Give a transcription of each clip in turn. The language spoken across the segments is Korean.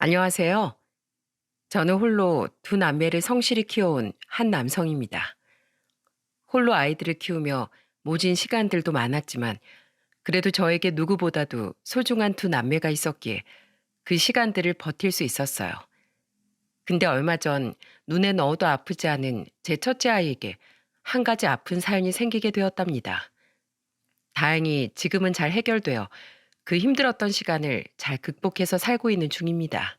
안녕하세요. 저는 홀로 두 남매를 성실히 키워온 한 남성입니다. 홀로 아이들을 키우며 모진 시간들도 많았지만 그래도 저에게 누구보다도 소중한 두 남매가 있었기에 그 시간들을 버틸 수 있었어요. 근데 얼마 전 눈에 넣어도 아프지 않은 제 첫째 아이에게 한 가지 아픈 사연이 생기게 되었답니다. 다행히 지금은 잘 해결되어 그 힘들었던 시간을 잘 극복해서 살고 있는 중입니다.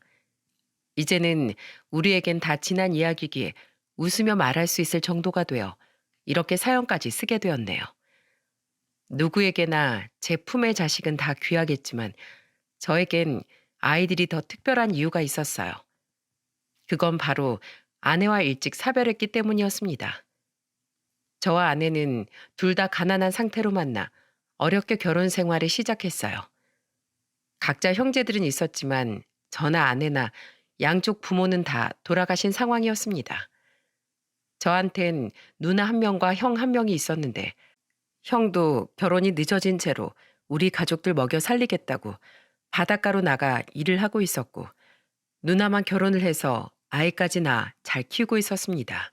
이제는 우리에겐 다 지난 이야기기에 웃으며 말할 수 있을 정도가 되어 이렇게 사연까지 쓰게 되었네요. 누구에게나 제 품의 자식은 다 귀하겠지만 저에겐 아이들이 더 특별한 이유가 있었어요. 그건 바로 아내와 일찍 사별했기 때문이었습니다. 저와 아내는 둘 다 가난한 상태로 만나 어렵게 결혼 생활을 시작했어요. 각자 형제들은 있었지만 저나 아내나 양쪽 부모는 다 돌아가신 상황이었습니다. 저한텐 누나 한 명과 형 한 명이 있었는데 형도 결혼이 늦어진 채로 우리 가족들 먹여 살리겠다고 바닷가로 나가 일을 하고 있었고 누나만 결혼을 해서 아이까지 낳아 잘 키우고 있었습니다.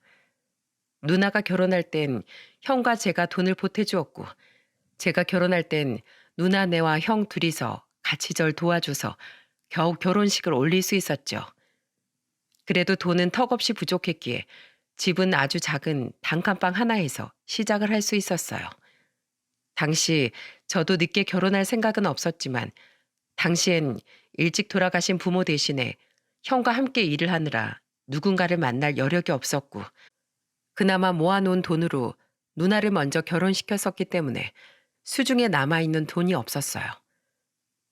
누나가 결혼할 땐 형과 제가 돈을 보태주었고 제가 결혼할 땐 누나네와 형 둘이서 같이 절 도와줘서 겨우 결혼식을 올릴 수 있었죠. 그래도 돈은 턱없이 부족했기에 집은 아주 작은 단칸방 하나에서 시작을 할 수 있었어요. 당시 저도 늦게 결혼할 생각은 없었지만 당시엔 일찍 돌아가신 부모 대신에 형과 함께 일을 하느라 누군가를 만날 여력이 없었고 그나마 모아놓은 돈으로 누나를 먼저 결혼시켰었기 때문에 수중에 남아있는 돈이 없었어요.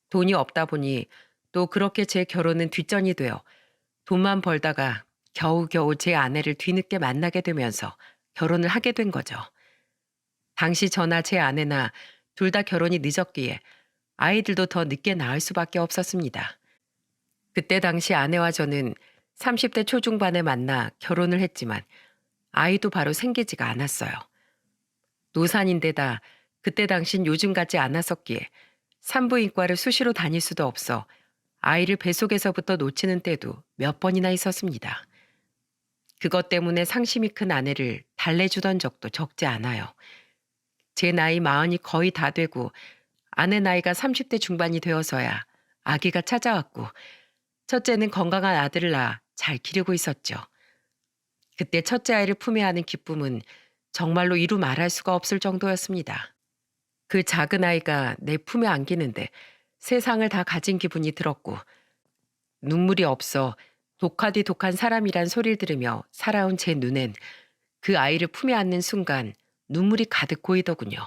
돈이 없다 보니 또 그렇게 제 결혼은 뒷전이 되어 돈만 벌다가 겨우겨우 제 아내를 뒤늦게 만나게 되면서 결혼을 하게 된 거죠. 당시 저나 제 아내나 둘 다 결혼이 늦었기에 아이들도 더 늦게 낳을 수밖에 없었습니다. 그때 당시 아내와 저는 30대 초중반에 만나 결혼을 했지만 아이도 바로 생기지가 않았어요. 노산인데다 그때 당신 요즘 같지 않았었기에 산부인과를 수시로 다닐 수도 없어 아이를 뱃속에서부터 놓치는 때도 몇 번이나 있었습니다. 그것 때문에 상심이 큰 아내를 달래주던 적도 적지 않아요. 제 나이 마흔이 거의 다 되고 아내 나이가 30대 중반이 되어서야 아기가 찾아왔고 첫째는 건강한 아들을 낳아 잘 기르고 있었죠. 그때 첫째 아이를 품에 안은 기쁨은 정말로 이루 말할 수가 없을 정도였습니다. 그 작은 아이가 내 품에 안기는데 세상을 다 가진 기분이 들었고 눈물이 없어 독하디 독한 사람이란 소리를 들으며 살아온 제 눈엔 그 아이를 품에 안는 순간 눈물이 가득 고이더군요.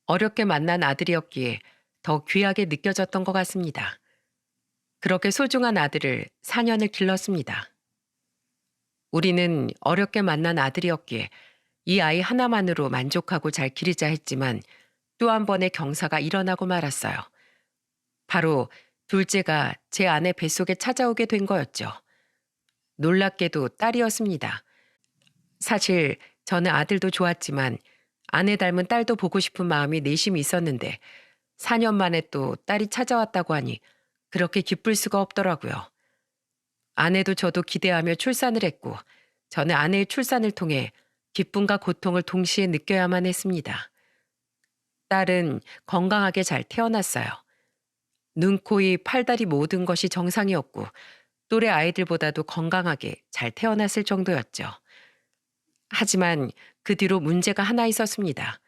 어렵게 만난 아들이었기에 더 귀하게 느껴졌던 것 같습니다. 그렇게 소중한 아들을 4년을 길렀습니다. 우리는 어렵게 만난 아들이었기에 이 아이 하나만으로 만족하고 잘 기르자 했지만 또 한 번의 경사가 일어나고 말았어요. 바로 둘째가 제 아내 뱃속에 찾아오게 된 거였죠. 놀랍게도 딸이었습니다. 사실 저는 아들도 좋았지만 아내 닮은 딸도 보고 싶은 마음이 내심이 있었는데 4년 만에 또 딸이 찾아왔다고 하니 그렇게 기쁠 수가 없더라고요. 아내도 저도 기대하며 출산을 했고 저는 아내의 출산을 통해 기쁨과 고통을 동시에 느껴야만 했습니다. 딸은 건강하게 잘 태어났어요. 눈, 코, 입, 팔다리 모든 것이 정상이었고 또래 아이들보다도 건강하게 잘 태어났을 정도였죠. 하지만 그 뒤로 문제가 하나 있었습니다.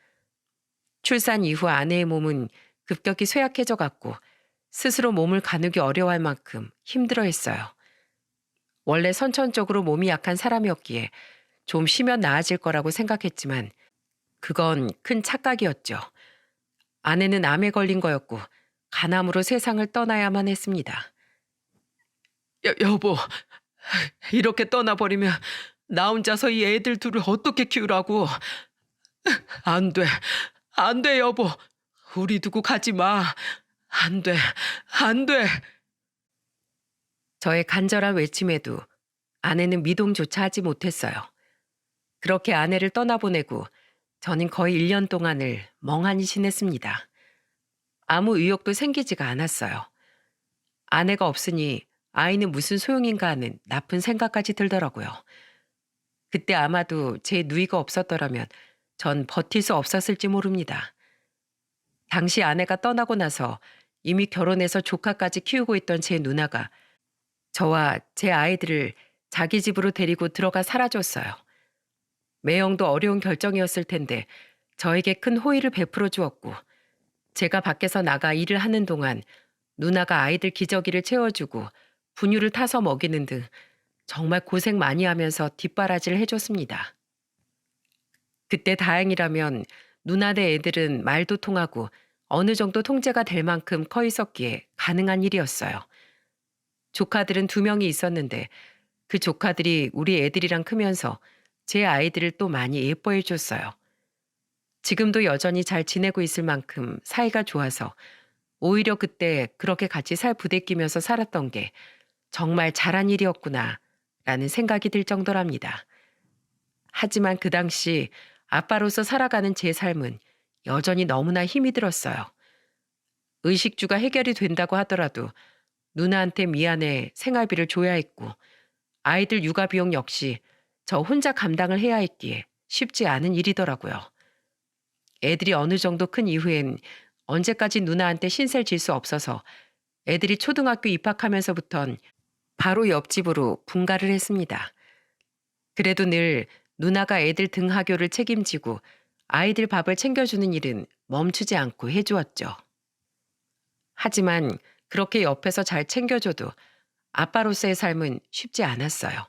출산 이후 아내의 몸은 급격히 쇠약해져 갔고 스스로 몸을 가누기 어려워할 만큼 힘들어했어요. 원래 선천적으로 몸이 약한 사람이었기에 좀 쉬면 나아질 거라고 생각했지만 그건 큰 착각이었죠. 아내는 암에 걸린 거였고 간암으로 세상을 떠나야만 했습니다. 여보, 이렇게 떠나버리면 나 혼자서 이 애들 둘을 어떻게 키우라고. 안 돼, 안 돼, 여보. 우리 두고 가지 마. 안 돼, 안 돼. 저의 간절한 외침에도 아내는 미동조차 하지 못했어요. 그렇게 아내를 떠나보내고 저는 거의 1년 동안을 멍하니 지냈습니다. 아무 의욕도 생기지가 않았어요. 아내가 없으니 아이는 무슨 소용인가 하는 나쁜 생각까지 들더라고요. 그때 아마도 제 누이가 없었더라면 전 버틸 수 없었을지 모릅니다. 당시 아내가 떠나고 나서 이미 결혼해서 조카까지 키우고 있던 제 누나가 저와 제 아이들을 자기 집으로 데리고 들어가 살아줬어요. 매형도 어려운 결정이었을 텐데 저에게 큰 호의를 베풀어 주었고 제가 밖에서 나가 일을 하는 동안 누나가 아이들 기저귀를 채워주고 분유를 타서 먹이는 등 정말 고생 많이 하면서 뒷바라지를 해줬습니다. 그때 다행이라면 누나네 애들은 말도 통하고 어느 정도 통제가 될 만큼 커 있었기에 가능한 일이었어요. 조카들은 두 명이 있었는데 그 조카들이 우리 애들이랑 크면서 제 아이들을 또 많이 예뻐해 줬어요. 지금도 여전히 잘 지내고 있을 만큼 사이가 좋아서 오히려 그때 그렇게 같이 살 부대끼면서 살았던 게 정말 잘한 일이었구나 라는 생각이 들 정도랍니다. 하지만 그 당시 아빠로서 살아가는 제 삶은 여전히 너무나 힘이 들었어요. 의식주가 해결이 된다고 하더라도 누나한테 미안해 생활비를 줘야 했고 아이들 육아 비용 역시 저 혼자 감당을 해야 했기에 쉽지 않은 일이더라고요. 애들이 어느 정도 큰 이후엔 언제까지 누나한테 신세를 질 수 없어서 애들이 초등학교 입학하면서부턴 바로 옆집으로 분가를 했습니다. 그래도 늘 누나가 애들 등하교를 책임지고 아이들 밥을 챙겨주는 일은 멈추지 않고 해주었죠. 하지만 그렇게 옆에서 잘 챙겨줘도 아빠로서의 삶은 쉽지 않았어요.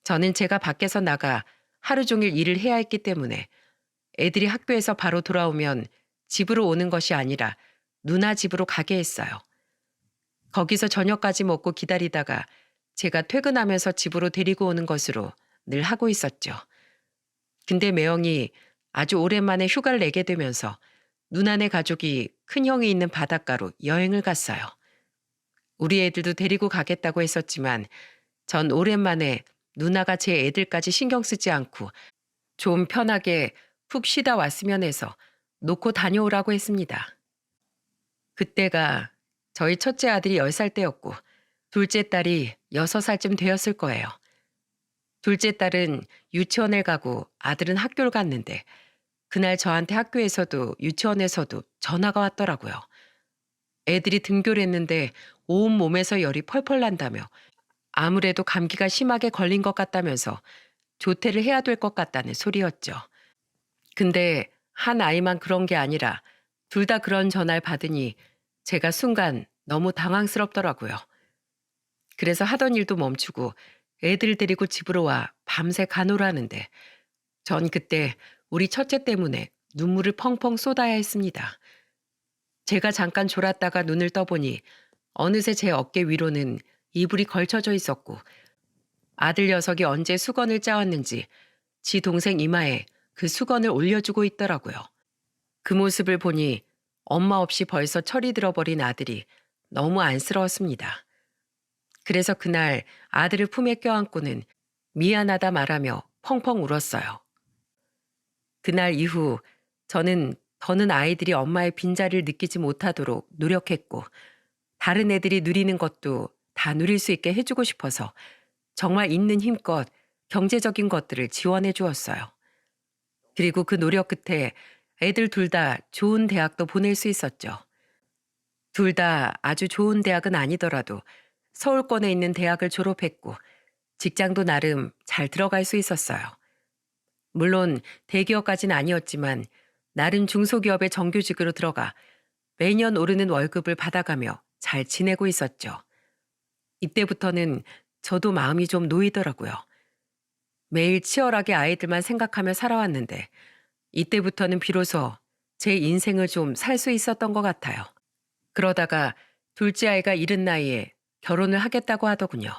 저는 제가 밖에서 나가 하루 종일 일을 해야 했기 때문에 애들이 학교에서 바로 돌아오면 집으로 오는 것이 아니라 누나 집으로 가게 했어요. 거기서 저녁까지 먹고 기다리다가 제가 퇴근하면서 집으로 데리고 오는 것으로 늘 하고 있었죠. 근데 매형이 아주 오랜만에 휴가를 내게 되면서 누나네 가족이 큰형이 있는 바닷가로 여행을 갔어요. 우리 애들도 데리고 가겠다고 했었지만 전 오랜만에 누나가 제 애들까지 신경 쓰지 않고 좀 편하게 푹 쉬다 왔으면 해서 놓고 다녀오라고 했습니다. 그때가 저희 첫째 아들이 10살 때였고 둘째 딸이 6살쯤 되었을 거예요. 둘째 딸은 유치원을 가고 아들은 학교를 갔는데 그날 저한테 학교에서도 유치원에서도 전화가 왔더라고요. 애들이 등교를 했는데 온몸에서 열이 펄펄 난다며 아무래도 감기가 심하게 걸린 것 같다면서 조퇴를 해야 될 것 같다는 소리였죠. 근데 한 아이만 그런 게 아니라 둘 다 그런 전화를 받으니 제가 순간 너무 당황스럽더라고요. 그래서 하던 일도 멈추고 애들 데리고 집으로 와 밤새 간호를 하는데 전 그때 우리 첫째 때문에 눈물을 펑펑 쏟아야 했습니다. 제가 잠깐 졸았다가 눈을 떠보니 어느새 제 어깨 위로는 이불이 걸쳐져 있었고 아들 녀석이 언제 수건을 짜왔는지 지 동생 이마에 그 수건을 올려주고 있더라고요. 그 모습을 보니 엄마 없이 벌써 철이 들어버린 아들이 너무 안쓰러웠습니다. 그래서 그날 아들을 품에 껴안고는 미안하다 말하며 펑펑 울었어요. 그날 이후 저는 더는 아이들이 엄마의 빈자리를 느끼지 못하도록 노력했고 다른 애들이 누리는 것도 다 누릴 수 있게 해주고 싶어서 정말 있는 힘껏 경제적인 것들을 지원해 주었어요. 그리고 그 노력 끝에 애들 둘 다 좋은 대학도 보낼 수 있었죠. 둘 다 아주 좋은 대학은 아니더라도 서울권에 있는 대학을 졸업했고 직장도 나름 잘 들어갈 수 있었어요. 물론 대기업까지는 아니었지만 나름 중소기업의 정규직으로 들어가 매년 오르는 월급을 받아가며 잘 지내고 있었죠. 이때부터는 저도 마음이 좀 놓이더라고요. 매일 치열하게 아이들만 생각하며 살아왔는데 이때부터는 비로소 제 인생을 좀 살 수 있었던 것 같아요. 그러다가 둘째 아이가 이른 나이에 결혼을 하겠다고 하더군요.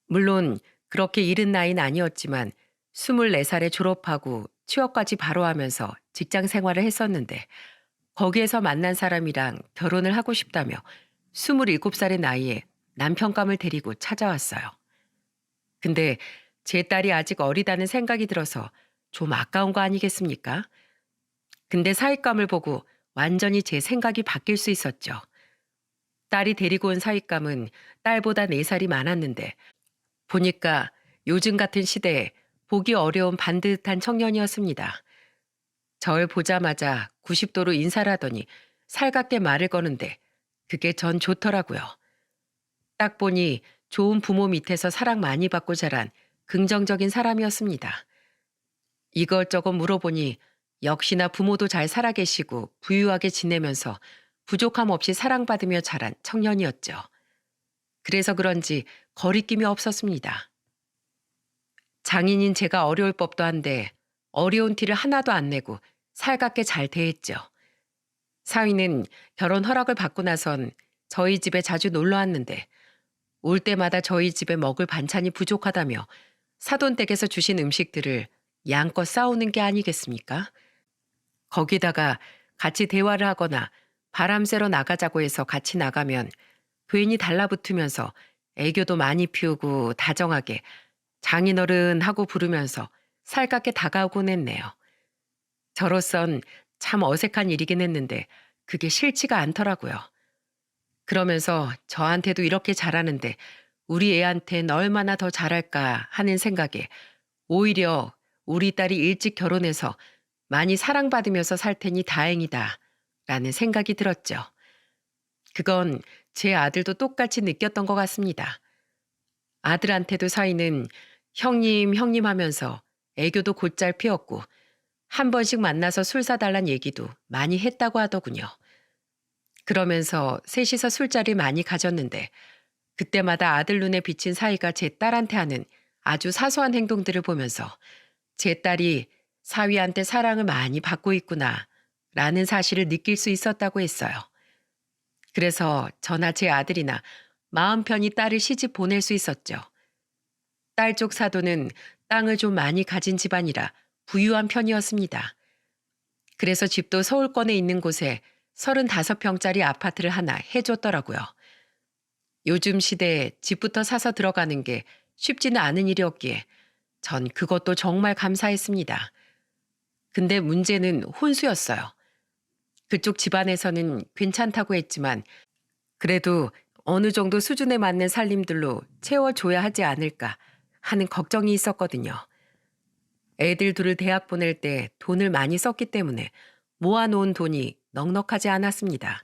물론 그렇게 이른 나이는 아니었지만 24살에 졸업하고 취업까지 바로 하면서 직장 생활을 했었는데 거기에서 만난 사람이랑 결혼을 하고 싶다며 27살의 나이에 남편감을 데리고 찾아왔어요. 근데 제 딸이 아직 어리다는 생각이 들어서 좀 아까운 거 아니겠습니까? 근데 사윗감을 보고 완전히 제 생각이 바뀔 수 있었죠. 딸이 데리고 온 사윗감은 딸보다 4살이 많았는데 보니까 요즘 같은 시대에 보기 어려운 반듯한 청년이었습니다. 절 보자마자 90도로 인사를 하더니 살갑게 말을 거는데 그게 전 좋더라고요. 딱 보니 좋은 부모 밑에서 사랑 많이 받고 자란 긍정적인 사람이었습니다. 이것저것 물어보니 역시나 부모도 잘 살아계시고 부유하게 지내면서 부족함 없이 사랑받으며 자란 청년이었죠. 그래서 그런지 거리낌이 없었습니다. 장인인 제가 어려울 법도 한데 어려운 티를 하나도 안 내고 살갑게 잘 대했죠. 사위는 결혼 허락을 받고 나선 저희 집에 자주 놀러 왔는데 올 때마다 저희 집에 먹을 반찬이 부족하다며 사돈댁에서 주신 음식들을 양껏 싸우는 게 아니겠습니까? 거기다가 같이 대화를 하거나 바람 쐬러 나가자고 해서 같이 나가면 괜히 달라붙으면서 애교도 많이 피우고 다정하게 장인어른 하고 부르면서 살갑게 다가오곤 했네요. 저로선 참 어색한 일이긴 했는데 그게 싫지가 않더라고요. 그러면서 저한테도 이렇게 잘하는데 우리 애한텐 얼마나 더 잘할까 하는 생각에 오히려 우리 딸이 일찍 결혼해서 많이 사랑받으면서 살 테니 다행이다 라는 생각이 들었죠. 그건 제 아들도 똑같이 느꼈던 것 같습니다. 아들한테도 사위는 형님 형님 하면서 애교도 곧잘 피웠고 한 번씩 만나서 술 사달란 얘기도 많이 했다고 하더군요. 그러면서 셋이서 술자리 많이 가졌는데 그때마다 아들 눈에 비친 사위가 제 딸한테 하는 아주 사소한 행동들을 보면서 제 딸이 사위한테 사랑을 많이 받고 있구나 라는 사실을 느낄 수 있었다고 했어요. 그래서 저나 제 아들이나 마음 편히 딸을 시집 보낼 수 있었죠. 딸 쪽 사돈은 땅을 좀 많이 가진 집안이라 부유한 편이었습니다. 그래서 집도 서울권에 있는 곳에 35평짜리 아파트를 하나 해줬더라고요. 요즘 시대에 집부터 사서 들어가는 게 쉽지는 않은 일이었기에 전 그것도 정말 감사했습니다. 근데 문제는 혼수였어요. 그쪽 집안에서는 괜찮다고 했지만 그래도 어느 정도 수준에 맞는 살림들로 채워줘야 하지 않을까 하는 걱정이 있었거든요. 애들 둘을 대학 보낼 때 돈을 많이 썼기 때문에 모아놓은 돈이 넉넉하지 않았습니다.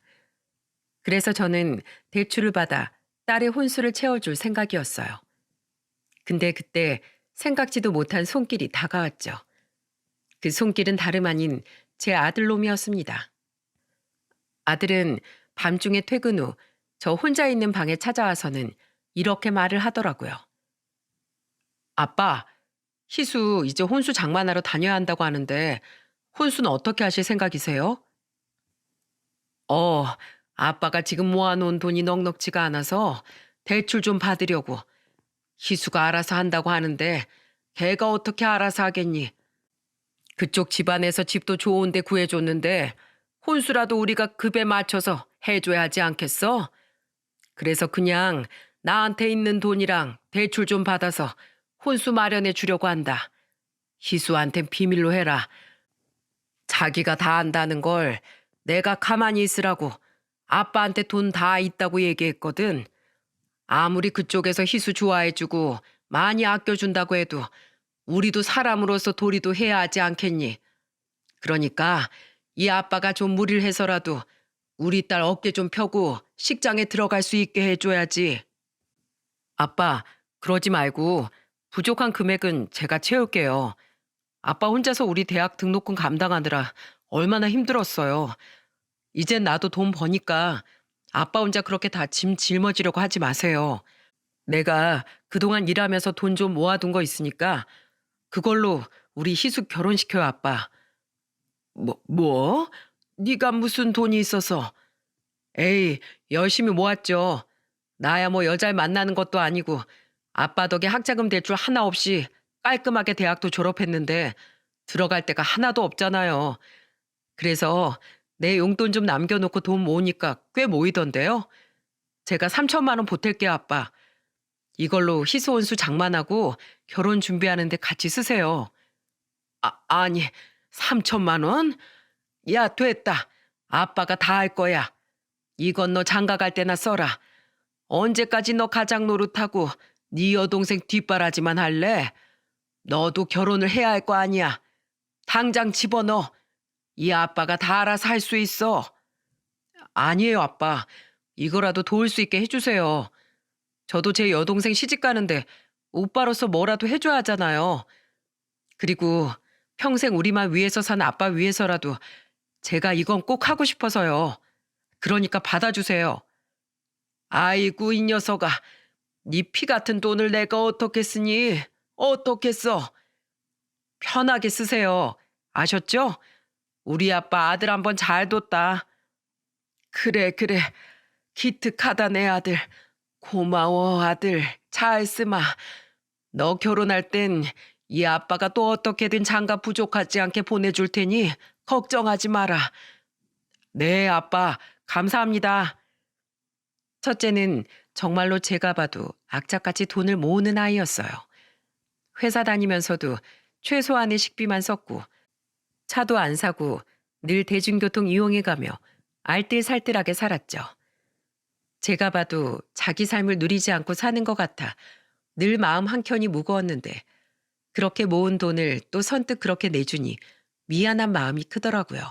그래서 저는 대출을 받아 딸의 혼수를 채워줄 생각이었어요. 근데 그때 생각지도 못한 손길이 다가왔죠. 그 손길은 다름 아닌 제 아들놈이었습니다. 아들은 밤중에 퇴근 후 저 혼자 있는 방에 찾아와서는 이렇게 말을 하더라고요. 아빠, 희수 이제 혼수 장만하러 다녀야 한다고 하는데 혼수는 어떻게 하실 생각이세요? 어, 아빠가 지금 모아놓은 돈이 넉넉지가 않아서 대출 좀 받으려고. 희수가 알아서 한다고 하는데 걔가 어떻게 알아서 하겠니? 그쪽 집안에서 집도 좋은데 구해줬는데 혼수라도 우리가 급에 맞춰서 해줘야 하지 않겠어? 그래서 그냥 나한테 있는 돈이랑 대출 좀 받아서 혼수 마련해 주려고 한다. 희수한텐 비밀로 해라. 자기가 다 안다는 걸 내가 가만히 있으라고 아빠한테 돈 다 있다고 얘기했거든. 아무리 그쪽에서 희수 좋아해주고 많이 아껴준다고 해도 우리도 사람으로서 도리도 해야 하지 않겠니? 그러니까 이 아빠가 좀 무리를 해서라도 우리 딸 어깨 좀 펴고 식장에 들어갈 수 있게 해줘야지. 아빠, 그러지 말고 부족한 금액은 제가 채울게요. 아빠 혼자서 우리 대학 등록금 감당하느라 얼마나 힘들었어요. 이젠 나도 돈 버니까 아빠 혼자 그렇게 다 짐 짊어지려고 하지 마세요. 내가 그동안 일하면서 돈 좀 모아둔 거 있으니까 그걸로 우리 희숙 결혼시켜요, 아빠. 뭐? 네가 무슨 돈이 있어서? 에이, 열심히 모았죠. 나야 뭐 여자를 만나는 것도 아니고 아빠 덕에 학자금 대출 하나 없이 깔끔하게 대학도 졸업했는데 들어갈 데가 하나도 없잖아요. 그래서 내 용돈 좀 남겨놓고 돈 모으니까 꽤 모이던데요. 제가 3천만 원 보탤게요, 아빠. 이걸로 희수원수 장만하고 결혼 준비하는데 같이 쓰세요. 아니, 3천만 원? 야, 됐다. 아빠가 다 할 거야. 이건 너 장가 갈 때나 써라. 언제까지 너 가장 노릇하고 네 여동생 뒷바라지만 할래? 너도 결혼을 해야 할 거 아니야. 당장 집어넣어. 이 아빠가 다 알아서 할 수 있어. 아니에요, 아빠. 이거라도 도울 수 있게 해주세요. 저도 제 여동생 시집 가는데 오빠로서 뭐라도 해줘야 하잖아요. 그리고 평생 우리만 위해서 산 아빠 위해서라도 제가 이건 꼭 하고 싶어서요. 그러니까 받아주세요. 아이고, 이 녀석아. 네 피 같은 돈을 내가 어떻게 쓰니? 어떻게 써? 편하게 쓰세요. 아셨죠? 우리 아빠 아들 한번 잘 뒀다. 그래, 그래. 기특하다, 내 아들. 고마워, 아들. 잘 쓰마. 너 결혼할 땐 이 아빠가 또 어떻게든 장가 부족하지 않게 보내줄 테니 걱정하지 마라. 네, 아빠. 감사합니다. 첫째는 정말로 제가 봐도 악착같이 돈을 모으는 아이였어요. 회사 다니면서도 최소한의 식비만 썼고 차도 안 사고 늘 대중교통 이용해가며 알뜰살뜰하게 살았죠. 제가 봐도 자기 삶을 누리지 않고 사는 것 같아 늘 마음 한켠이 무거웠는데 그렇게 모은 돈을 또 선뜻 그렇게 내주니 미안한 마음이 크더라고요.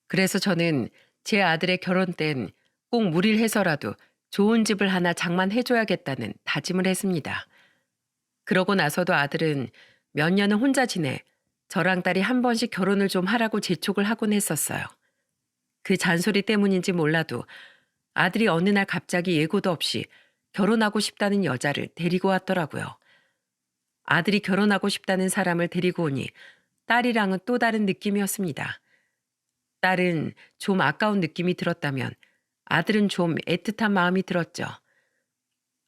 그래서 저는 제 아들의 결혼 땐 꼭 무리를 해서라도 좋은 집을 하나 장만해줘야겠다는 다짐을 했습니다. 그러고 나서도 아들은 몇 년은 혼자 지내 저랑 딸이 한 번씩 결혼을 좀 하라고 재촉을 하곤 했었어요. 그 잔소리 때문인지 몰라도 아들이 어느 날 갑자기 예고도 없이 결혼하고 싶다는 여자를 데리고 왔더라고요. 아들이 결혼하고 싶다는 사람을 데리고 오니 딸이랑은 또 다른 느낌이었습니다. 딸은 좀 아까운 느낌이 들었다면 아들은 좀 애틋한 마음이 들었죠.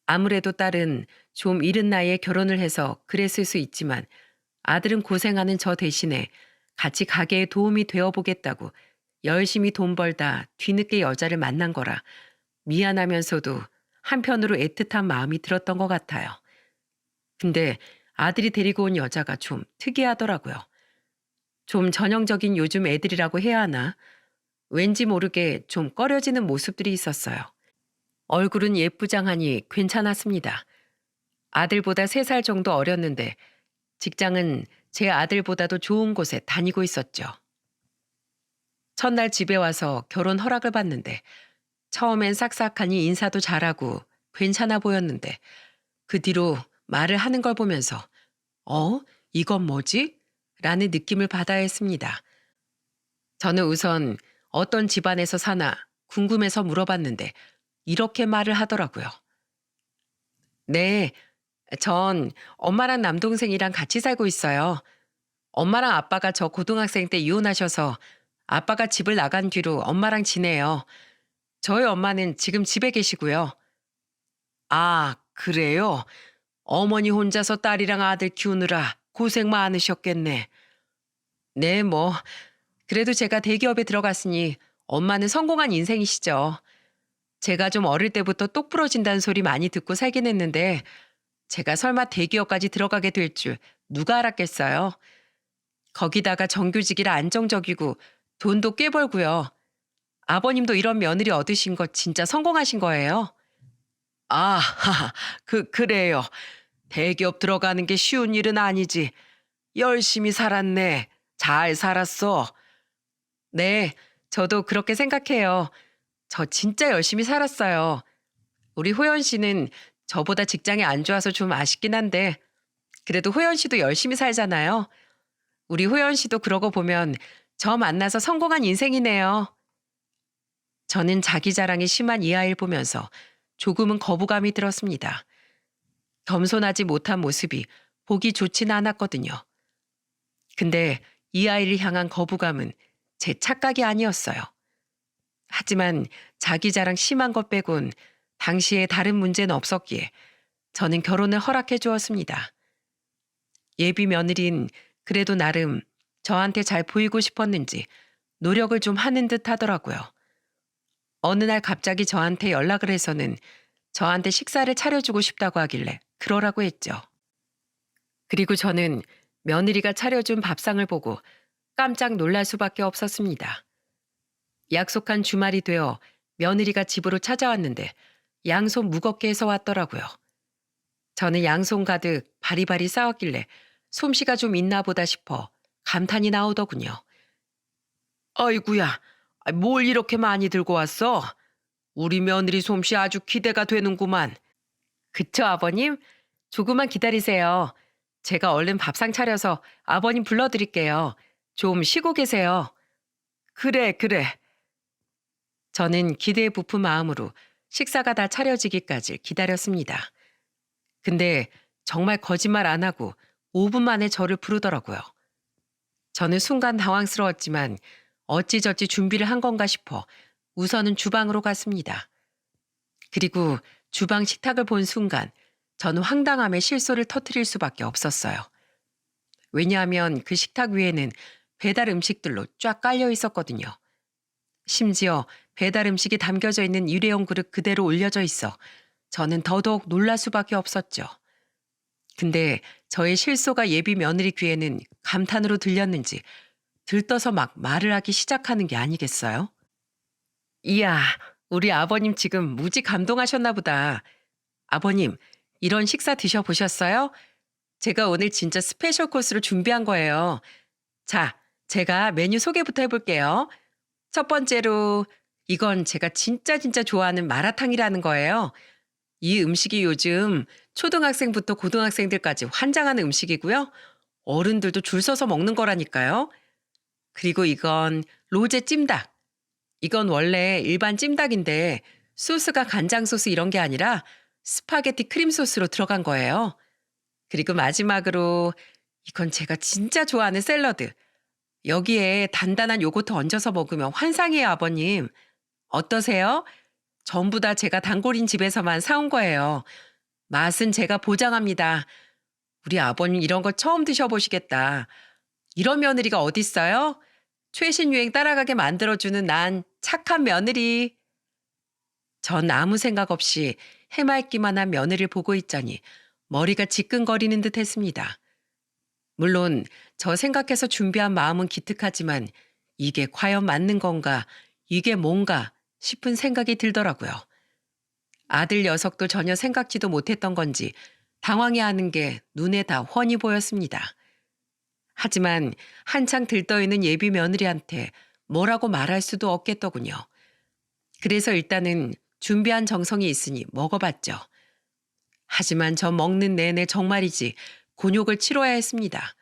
아무래도 딸은 좀 이른 나이에 결혼을 해서 그랬을 수 있지만 아들은 고생하는 저 대신에 같이 가게에 도움이 되어보겠다고 열심히 돈 벌다 뒤늦게 여자를 만난 거라 미안하면서도 한편으로 애틋한 마음이 들었던 것 같아요. 근데 아들이 데리고 온 여자가 좀 특이하더라고요. 좀 전형적인 요즘 애들이라고 해야 하나? 왠지 모르게 좀 꺼려지는 모습들이 있었어요. 얼굴은 예쁘장하니 괜찮았습니다. 아들보다 3살 정도 어렸는데 직장은 제 아들보다도 좋은 곳에 다니고 있었죠. 첫날 집에 와서 결혼 허락을 받는데 처음엔 싹싹하니 인사도 잘하고 괜찮아 보였는데 그 뒤로 말을 하는 걸 보면서 이건 뭐지? 라는 느낌을 받아야 했습니다. 저는 우선 어떤 집안에서 사나 궁금해서 물어봤는데 이렇게 말을 하더라고요. 네, 전 엄마랑 남동생이랑 같이 살고 있어요. 엄마랑 아빠가 저 고등학생 때 이혼하셔서 아빠가 집을 나간 뒤로 엄마랑 지내요. 저희 엄마는 지금 집에 계시고요. 아, 그래요? 어머니 혼자서 딸이랑 아들 키우느라 고생 많으셨겠네. 네, 뭐. 그래도 제가 대기업에 들어갔으니 엄마는 성공한 인생이시죠. 제가 좀 어릴 때부터 똑 부러진다는 소리 많이 듣고 살긴 했는데 제가 설마 대기업까지 들어가게 될 줄 누가 알았겠어요. 거기다가 정규직이라 안정적이고 돈도 꽤 벌고요. 아버님도 이런 며느리 얻으신 거 진짜 성공하신 거예요. 아, 그래요. 대기업 들어가는 게 쉬운 일은 아니지. 열심히 살았네. 잘 살았어. 네, 저도 그렇게 생각해요. 저 진짜 열심히 살았어요. 우리 호연 씨는 저보다 직장이 안 좋아서 좀 아쉽긴 한데, 그래도 호연 씨도 열심히 살잖아요. 우리 호연 씨도 그러고 보면 저 만나서 성공한 인생이네요. 저는 자기 자랑이 심한 이 아이를 보면서 조금은 거부감이 들었습니다. 겸손하지 못한 모습이 보기 좋지는 않았거든요. 근데 이 아이를 향한 거부감은 제 착각이 아니었어요. 하지만 자기 자랑 심한 것 빼곤 당시에 다른 문제는 없었기에 저는 결혼을 허락해 주었습니다. 예비 며느린 그래도 나름 저한테 잘 보이고 싶었는지 노력을 좀 하는 듯 하더라고요. 어느 날 갑자기 저한테 연락을 해서는 저한테 식사를 차려주고 싶다고 하길래 그러라고 했죠. 그리고 저는 며느리가 차려준 밥상을 보고 깜짝 놀랄 수밖에 없었습니다. 약속한 주말이 되어 며느리가 집으로 찾아왔는데 양손 무겁게 해서 왔더라고요. 저는 양손 가득 바리바리 싸웠길래 솜씨가 좀 있나 보다 싶어 감탄이 나오더군요. 아이구야, 뭘 이렇게 많이 들고 왔어? 우리 며느리 솜씨 아주 기대가 되는구만. 그쵸, 아버님? 조금만 기다리세요. 제가 얼른 밥상 차려서 아버님 불러드릴게요. 좀 쉬고 계세요. 그래, 그래. 저는 기대에 부푼 마음으로 식사가 다 차려지기까지 기다렸습니다. 근데 정말 거짓말 안 하고 5분 만에 저를 부르더라고요. 저는 순간 당황스러웠지만 어찌저찌 준비를 한 건가 싶어 우선은 주방으로 갔습니다. 그리고 주방 식탁을 본 순간 저는 황당함에 실소를 터뜨릴 수밖에 없었어요. 왜냐하면 그 식탁 위에는 배달 음식들로 쫙 깔려 있었거든요. 심지어 배달 음식이 담겨져 있는 일회용 그릇 그대로 올려져 있어 저는 더더욱 놀랄 수밖에 없었죠. 근데 저의 실소가 예비 며느리 귀에는 감탄으로 들렸는지 들떠서 막 말을 하기 시작하는 게 아니겠어요? 이야, 우리 아버님 지금 무지 감동하셨나 보다. 아버님, 이런 식사 드셔보셨어요? 제가 오늘 진짜 스페셜 코스로 준비한 거예요. 자, 제가 메뉴 소개부터 해볼게요. 첫 번째로 이건 제가 진짜 좋아하는 마라탕이라는 거예요. 이 음식이 요즘 초등학생부터 고등학생들까지 환장하는 음식이고요. 어른들도 줄 서서 먹는 거라니까요. 그리고 이건 로제 찜닭. 이건 원래 일반 찜닭인데 소스가 간장 소스 이런 게 아니라 스파게티 크림 소스로 들어간 거예요. 그리고 마지막으로 이건 제가 진짜 좋아하는 샐러드. 여기에 단단한 요거트 얹어서 먹으면 환상이에요, 아버님. 어떠세요? 전부 다 제가 단골인 집에서만 사온 거예요. 맛은 제가 보장합니다. 우리 아버님 이런 거 처음 드셔보시겠다. 이런 며느리가 어딨어요? 최신 유행 따라가게 만들어주는 난 착한 며느리. 전 아무 생각 없이 해맑기만 한 며느리를 보고 있자니 머리가 지끈거리는 듯 했습니다. 물론 저 생각해서 준비한 마음은 기특하지만 이게 과연 맞는 건가, 이게 뭔가 싶은 생각이 들더라고요. 아들 녀석도 전혀 생각지도 못했던 건지 당황해하는 게 눈에 다 훤히 보였습니다. 하지만 한창 들떠있는 예비 며느리한테 뭐라고 말할 수도 없겠더군요. 그래서 일단은 준비한 정성이 있으니 먹어봤죠. 하지만 저 먹는 내내 정말이지 곤욕을 치러야 했습니다.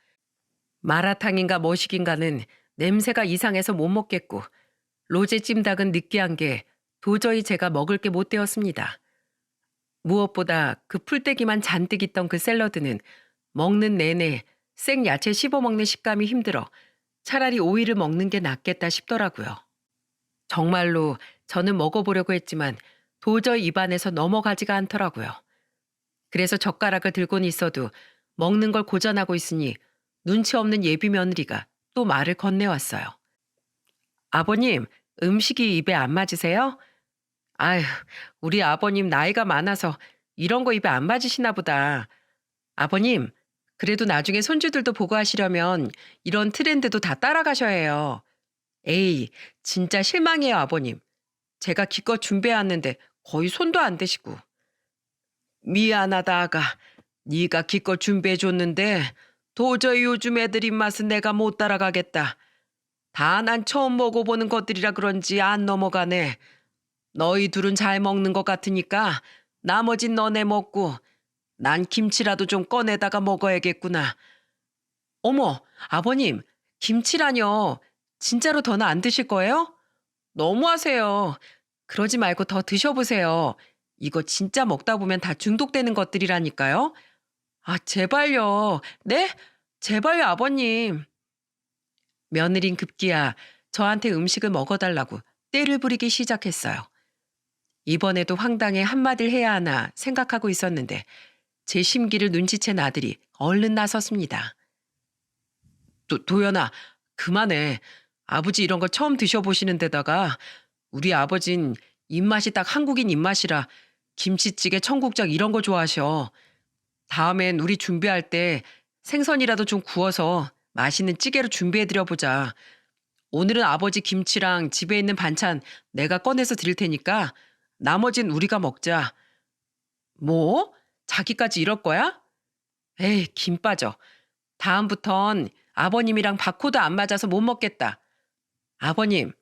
마라탕인가 뭐시긴가는 냄새가 이상해서 못 먹겠고 로제 찜닭은 느끼한 게 도저히 제가 먹을 게 못 되었습니다. 무엇보다 그 풀떼기만 잔뜩 있던 그 샐러드는 먹는 내내 생 야채 씹어먹는 식감이 힘들어 차라리 오이를 먹는 게 낫겠다 싶더라고요. 정말로 저는 먹어보려고 했지만 도저히 입안에서 넘어가지가 않더라고요. 그래서 젓가락을 들고는 있어도 먹는 걸 고전하고 있으니 눈치 없는 예비 며느리가 또 말을 건네왔어요. 아버님, 음식이 입에 안 맞으세요? 아휴, 우리 아버님 나이가 많아서 이런 거 입에 안 맞으시나 보다. 아버님, 그래도 나중에 손주들도 보고 하시려면 이런 트렌드도 다 따라가셔야 해요. 에이, 진짜 실망해요, 아버님. 제가 기껏 준비해왔는데 거의 손도 안 대시고. 미안하다, 아가. 네가 기껏 준비해줬는데 도저히 요즘 애들 입맛은 내가 못 따라가겠다. 다 난 처음 먹어보는 것들이라 그런지 안 넘어가네. 너희 둘은 잘 먹는 것 같으니까 나머진 너네 먹고 난 김치라도 좀 꺼내다가 먹어야겠구나. 어머, 아버님, 김치라뇨. 진짜로 더는 안 드실 거예요? 너무하세요. 그러지 말고 더 드셔보세요. 이거 진짜 먹다 보면 다 중독되는 것들이라니까요. 아, 제발요. 네? 제발요, 아버님. 며느린 급기야 저한테 음식을 먹어달라고 떼를 부리기 시작했어요. 이번에도 황당해 한마디를 해야 하나 생각하고 있었는데 제 심기를 눈치챈 아들이 얼른 나섰습니다. 도연아, 그만해. 아버지 이런 거 처음 드셔보시는 데다가 우리 아버진 입맛이 딱 한국인 입맛이라 김치찌개, 청국장 이런 거 좋아하셔. 다음엔 우리 준비할 때 생선이라도 좀 구워서 맛있는 찌개로 준비해드려보자. 오늘은 아버지 김치랑 집에 있는 반찬 내가 꺼내서 드릴 테니까 나머진 우리가 먹자. 뭐? 자기까지 이럴 거야? 에이, 김 빠져. 다음부턴 아버님이랑 바코드 안 맞아서 못 먹겠다. 아버님,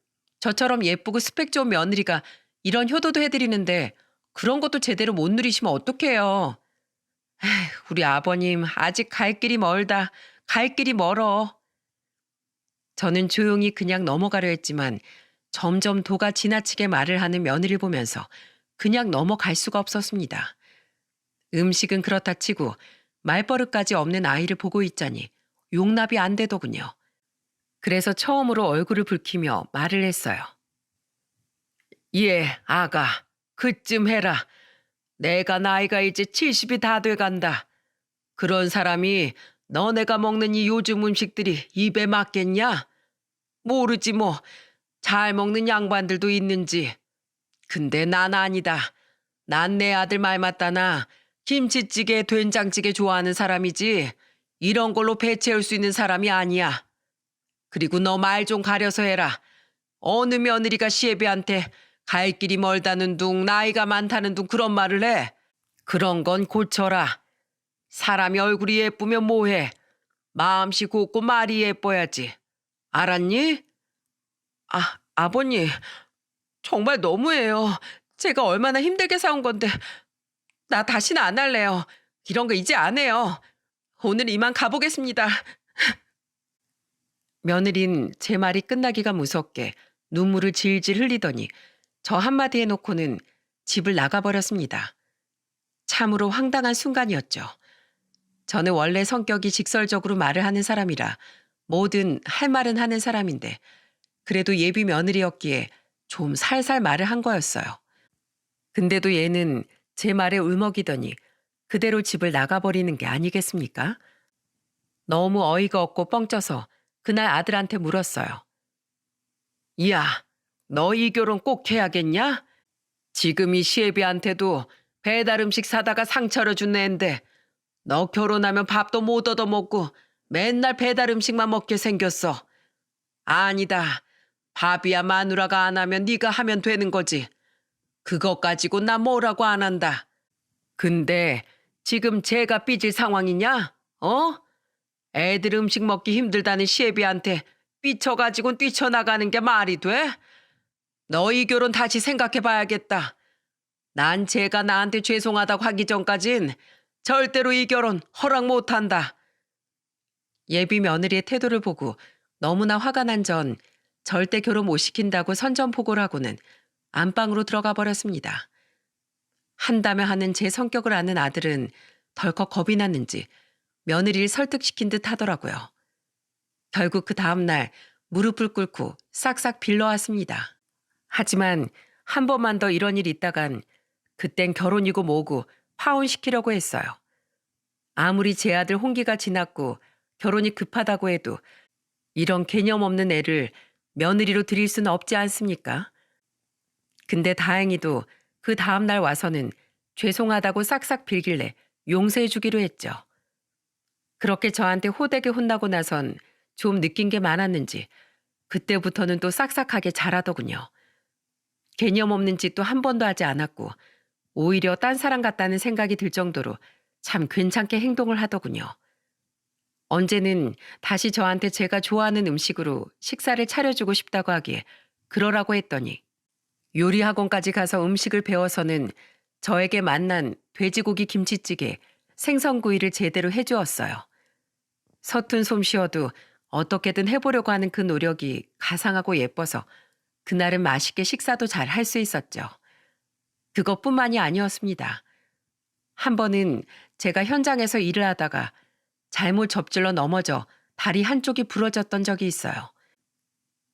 저처럼 예쁘고 스펙 좋은 며느리가 이런 효도도 해드리는데 그런 것도 제대로 못 누리시면 어떡해요. 에휴, 우리 아버님 아직 갈 길이 멀다. 갈 길이 멀어. 저는 조용히 그냥 넘어가려 했지만 점점 도가 지나치게 말을 하는 며느리를 보면서 그냥 넘어갈 수가 없었습니다. 음식은 그렇다 치고 말버릇까지 없는 아이를 보고 있자니 용납이 안 되더군요. 그래서 처음으로 얼굴을 붉히며 말을 했어요. 예, 아가, 그쯤 해라. 내가 나이가 이제 70이 다 돼간다. 그런 사람이 너네가 먹는 이 요즘 음식들이 입에 맞겠냐? 모르지 뭐. 잘 먹는 양반들도 있는지. 근데 난 아니다. 난 내 아들 말 맞다나 김치찌개, 된장찌개 좋아하는 사람이지 이런 걸로 배 채울 수 있는 사람이 아니야. 그리고 너 말 좀 가려서 해라. 어느 며느리가 시애비한테 갈 길이 멀다는 둥 나이가 많다는 둥 그런 말을 해. 그런 건 고쳐라. 사람이 얼굴이 예쁘면 뭐해. 마음씨 곱고 말이 예뻐야지. 알았니? 아버님, 정말 너무해요. 제가 얼마나 힘들게 사온 건데 나 다시는 안 할래요. 이런 거 이제 안 해요. 오늘 이만 가보겠습니다. 며느린 제 말이 끝나기가 무섭게 눈물을 질질 흘리더니 저 한마디 해놓고는 집을 나가버렸습니다. 참으로 황당한 순간이었죠. 저는 원래 성격이 직설적으로 말을 하는 사람이라 뭐든 할 말은 하는 사람인데 그래도 예비 며느리였기에 좀 살살 말을 한 거였어요. 근데도 얘는 제 말에 울먹이더니 그대로 집을 나가버리는 게 아니겠습니까? 너무 어이가 없고 뻥쪄서 그날 아들한테 물었어요. 야, 너 이 결혼 꼭 해야겠냐? 지금 이 시애비한테도 배달 음식 사다가 상 차려준 애인데 너 결혼하면 밥도 못 얻어먹고 맨날 배달 음식만 먹게 생겼어. 아니다. 밥이야 마누라가 안 하면 네가 하면 되는 거지. 그것 가지고 나 뭐라고 안 한다. 근데 지금 제가 삐질 상황이냐? 어? 애들 음식 먹기 힘들다는 시애비한테 삐쳐가지고 뛰쳐나가는 게 말이 돼? 너 이 결혼 다시 생각해봐야겠다. 난 제가 나한테 죄송하다고 하기 전까진 절대로 이 결혼 허락 못한다. 예비 며느리의 태도를 보고 너무나 화가 난 전 절대 결혼 못 시킨다고 선전포고를 하고는 안방으로 들어가 버렸습니다. 한다며 하는 제 성격을 아는 아들은 덜컥 겁이 났는지 며느리를 설득시킨 듯 하더라고요. 결국 그 다음날 무릎을 꿇고 싹싹 빌러왔습니다. 하지만 한 번만 더 이런 일 있다간 그땐 결혼이고 뭐고 파혼시키려고 했어요. 아무리 제 아들 홍기가 지났고 결혼이 급하다고 해도 이런 개념 없는 애를 며느리로 드릴 수는 없지 않습니까? 근데 다행히도 그 다음날 와서는 죄송하다고 싹싹 빌길래 용서해 주기로 했죠. 그렇게 저한테 호되게 혼나고 나선 좀 느낀 게 많았는지 그때부터는 또 싹싹하게 잘하더군요. 개념 없는 짓도 한 번도 하지 않았고 오히려 딴 사람 같다는 생각이 들 정도로 참 괜찮게 행동을 하더군요. 언제는 다시 저한테 제가 좋아하는 음식으로 식사를 차려주고 싶다고 하기에 그러라고 했더니 요리 학원까지 가서 음식을 배워서는 저에게 맛난 돼지고기 김치찌개, 생선구이를 제대로 해주었어요. 서툰 솜씨여도 어떻게든 해보려고 하는 그 노력이 가상하고 예뻐서 그날은 맛있게 식사도 잘 할 수 있었죠. 그것뿐만이 아니었습니다. 한 번은 제가 현장에서 일을 하다가 잘못 접질러 넘어져 다리 한쪽이 부러졌던 적이 있어요.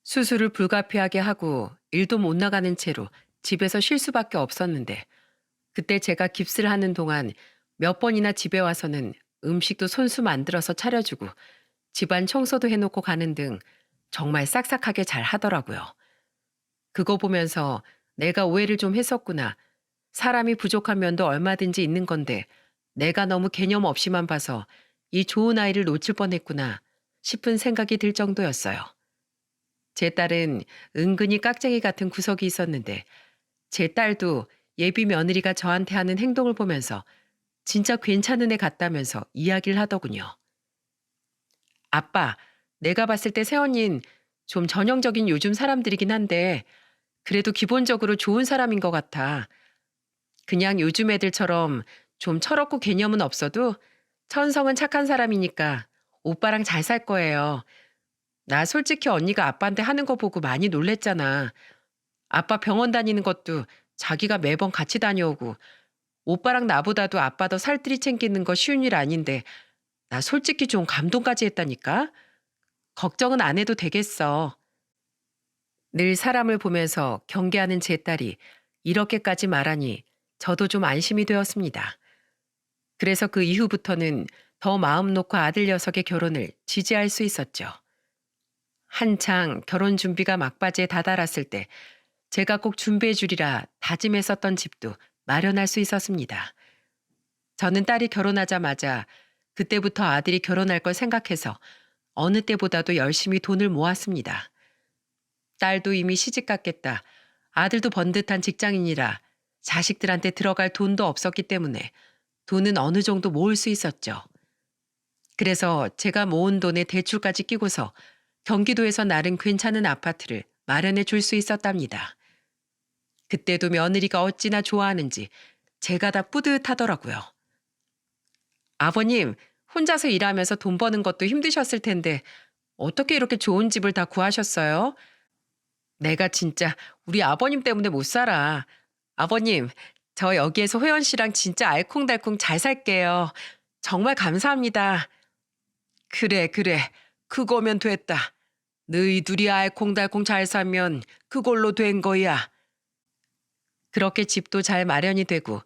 수술을 불가피하게 하고 일도 못 나가는 채로 집에서 쉴 수밖에 없었는데 그때 제가 깁스를 하는 동안 몇 번이나 집에 와서는 음식도 손수 만들어서 차려주고 집안 청소도 해놓고 가는 등 정말 싹싹하게 잘 하더라고요. 그거 보면서 내가 오해를 좀 했었구나. 사람이 부족한 면도 얼마든지 있는 건데 내가 너무 개념 없이만 봐서 이 좋은 아이를 놓칠 뻔했구나 싶은 생각이 들 정도였어요. 제 딸은 은근히 깍쟁이 같은 구석이 있었는데 제 딸도 예비 며느리가 저한테 하는 행동을 보면서 진짜 괜찮은 애 같다면서 이야기를 하더군요. 아빠, 내가 봤을 때 새언니는 좀 전형적인 요즘 사람들이긴 한데 그래도 기본적으로 좋은 사람인 것 같아. 그냥 요즘 애들처럼 좀 철없고 개념은 없어도 천성은 착한 사람이니까 오빠랑 잘 살 거예요. 나 솔직히 언니가 아빠한테 하는 거 보고 많이 놀랬잖아. 아빠 병원 다니는 것도 자기가 매번 같이 다녀오고 오빠랑 나보다도 아빠 더 살뜰히 챙기는 거 쉬운 일 아닌데 나 솔직히 좀 감동까지 했다니까? 걱정은 안 해도 되겠어. 늘 사람을 보면서 경계하는 제 딸이 이렇게까지 말하니 저도 좀 안심이 되었습니다. 그래서 그 이후부터는 더 마음 놓고 아들 녀석의 결혼을 지지할 수 있었죠. 한창 결혼 준비가 막바지에 다다랐을 때 제가 꼭 준비해 주리라 다짐했었던 집도 마련할 수 있었습니다. 저는 딸이 결혼하자마자 그때부터 아들이 결혼할 걸 생각해서 어느 때보다도 열심히 돈을 모았습니다. 딸도 이미 시집 갔겠다. 아들도 번듯한 직장인이라 자식들한테 들어갈 돈도 없었기 때문에 돈은 어느 정도 모을 수 있었죠. 그래서 제가 모은 돈에 대출까지 끼고서 경기도에서 나름 괜찮은 아파트를 마련해 줄 수 있었답니다. 그때도 며느리가 어찌나 좋아하는지 제가 다 뿌듯하더라고요. 아버님, 혼자서 일하면서 돈 버는 것도 힘드셨을 텐데 어떻게 이렇게 좋은 집을 다 구하셨어요? 내가 진짜 우리 아버님 때문에 못 살아. 아버님, 저 여기에서 회원 씨랑 진짜 알콩달콩 잘 살게요. 정말 감사합니다. 그래, 그래. 그거면 됐다. 너희 둘이 알콩달콩 잘 살면 그걸로 된 거야. 그렇게 집도 잘 마련이 되고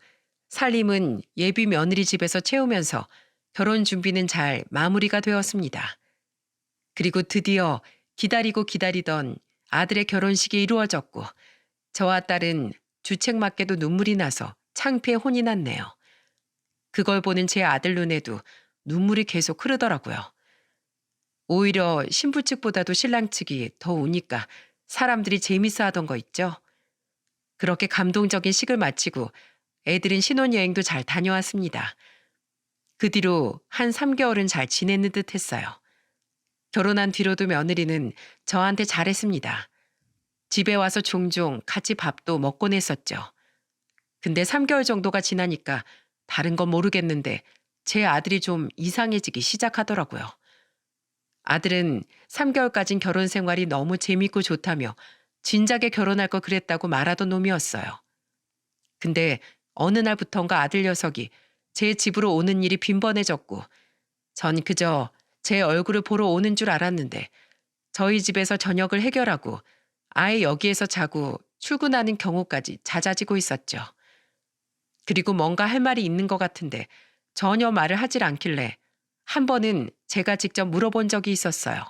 살림은 예비 며느리 집에서 채우면서 결혼 준비는 잘 마무리가 되었습니다. 그리고 드디어 기다리고 기다리던 아들의 결혼식이 이루어졌고 저와 딸은 주책맞게도 눈물이 나서 창피해 혼이 났네요. 그걸 보는 제 아들 눈에도 눈물이 계속 흐르더라고요. 오히려 신부 측보다도 신랑 측이 더 우니까 사람들이 재밌어 하던 거 있죠. 그렇게 감동적인 식을 마치고 애들은 신혼여행도 잘 다녀왔습니다. 그 뒤로 한 3개월은 잘 지냈는 듯 했어요. 결혼한 뒤로도 며느리는 저한테 잘했습니다. 집에 와서 종종 같이 밥도 먹곤 했었죠. 근데 3개월 정도가 지나니까 다른 건 모르겠는데 제 아들이 좀 이상해지기 시작하더라고요. 아들은 3개월까진 결혼 생활이 너무 재밌고 좋다며 진작에 결혼할 걸 그랬다고 말하던 놈이었어요. 근데 어느 날부턴가 아들 녀석이 제 집으로 오는 일이 빈번해졌고 전 그저 제 얼굴을 보러 오는 줄 알았는데 저희 집에서 저녁을 해결하고 아예 여기에서 자고 출근하는 경우까지 잦아지고 있었죠. 그리고 뭔가 할 말이 있는 것 같은데 전혀 말을 하질 않길래 한 번은 제가 직접 물어본 적이 있었어요.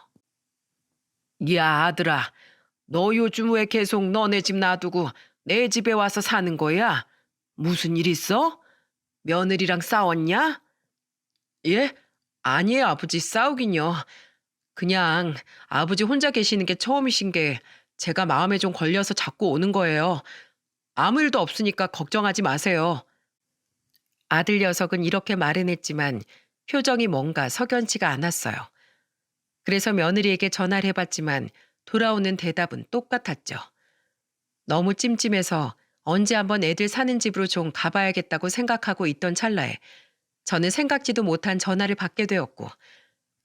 야, 아들아, 너 요즘 왜 계속 너네 집 놔두고 내 집에 와서 사는 거야? 무슨 일 있어? 며느리랑 싸웠냐? 예? 아니에요, 아버지. 싸우긴요. 그냥 아버지 혼자 계시는 게 처음이신 게 제가 마음에 좀 걸려서 자꾸 오는 거예요. 아무 일도 없으니까 걱정하지 마세요. 아들 녀석은 이렇게 말은 했지만 표정이 뭔가 석연치가 않았어요. 그래서 며느리에게 전화를 해봤지만 돌아오는 대답은 똑같았죠. 너무 찜찜해서 언제 한번 애들 사는 집으로 좀 가봐야겠다고 생각하고 있던 찰나에 저는 생각지도 못한 전화를 받게 되었고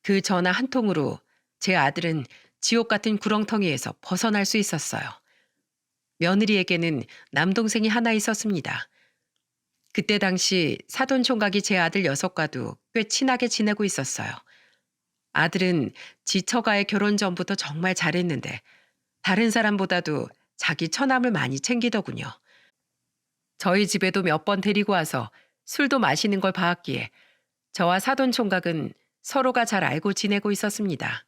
그 전화 한 통으로 제 아들은 지옥 같은 구렁텅이에서 벗어날 수 있었어요. 며느리에게는 남동생이 하나 있었습니다. 그때 당시 사돈 총각이 제 아들 녀석과도 꽤 친하게 지내고 있었어요. 아들은 지 처가의 결혼 전부터 정말 잘했는데 다른 사람보다도 자기 처남을 많이 챙기더군요. 저희 집에도 몇 번 데리고 와서 술도 마시는 걸 봐왔기에 저와 사돈 총각은 서로가 잘 알고 지내고 있었습니다.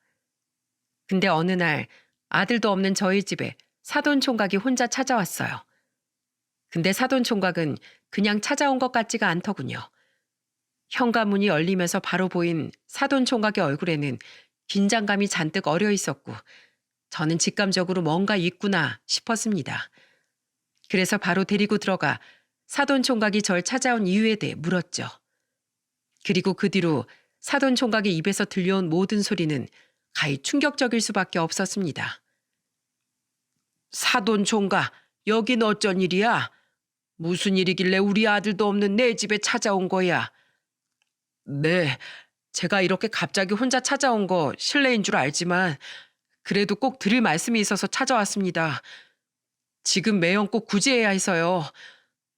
근데 어느 날 아들도 없는 저희 집에 사돈 총각이 혼자 찾아왔어요. 근데 사돈 총각은 그냥 찾아온 것 같지가 않더군요. 현관문이 열리면서 바로 보인 사돈 총각의 얼굴에는 긴장감이 잔뜩 어려 있었고 저는 직감적으로 뭔가 있구나 싶었습니다. 그래서 바로 데리고 들어가 사돈 총각이 절 찾아온 이유에 대해 물었죠. 그리고 그 뒤로 사돈 총각의 입에서 들려온 모든 소리는 가히 충격적일 수밖에 없었습니다. 사돈 총각, 여긴 어쩐 일이야? 무슨 일이길래 우리 아들도 없는 내 집에 찾아온 거야? 네, 제가 이렇게 갑자기 혼자 찾아온 거 실례인 줄 알지만 그래도 꼭 드릴 말씀이 있어서 찾아왔습니다. 지금 매형 꼭 구제해야 해서요.